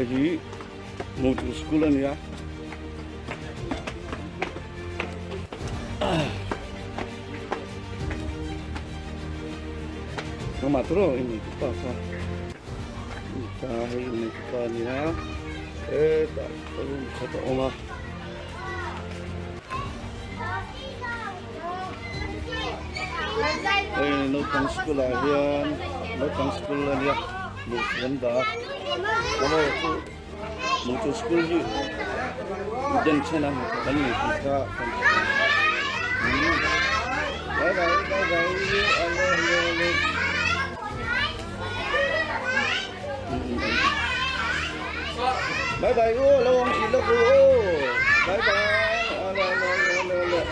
Aji mau ke sekolah ni ya. Nama terus ini apa? Ini apa ni ya? Tak perlu satu rumah. Notang sekolah yan, notang sekolah ya, maganda. Ano ito, notang sekolah yun. Diyan siya lang, kami kita. Bye bye, bye bye. Allah. Bye bye, lawang ilog Bye bye. Allah.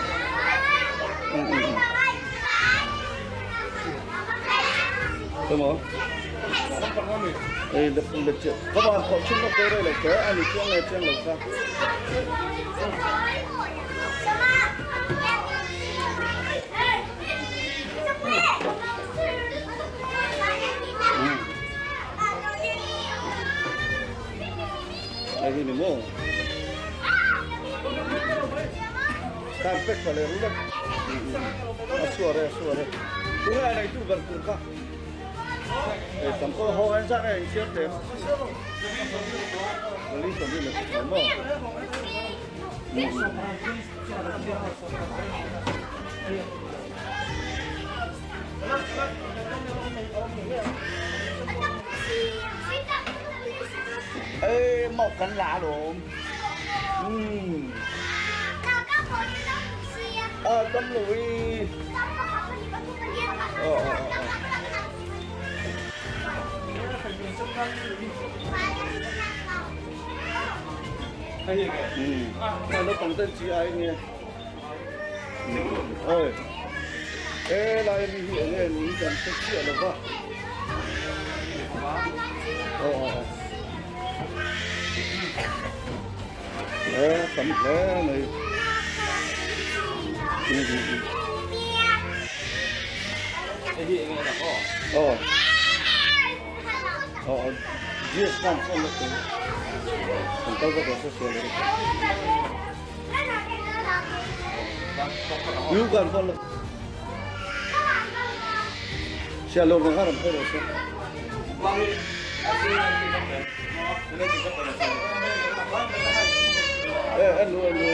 Tama. Lecet. Kapan kau cuma kau lecet? Ani ciang lecet. Lagi ni mo. Sampai kalau udah. Suara. Tunggu ada itu berkurka. Tampoco joven sabe, ¿cierto? Listo, dile, vamos. Một cánh lạ luôn. Tấm lụi. Nó còn tên chị ấy nè. Ôi. Ê lại đi hiện lên những cần sức chuyện được không? Tấm thế này. Cái gì nghe là có. Dia sekarang sangat tu. Entah apa sesuatu lagi. Bukan kalau. Shalom mengarap terus. Anu.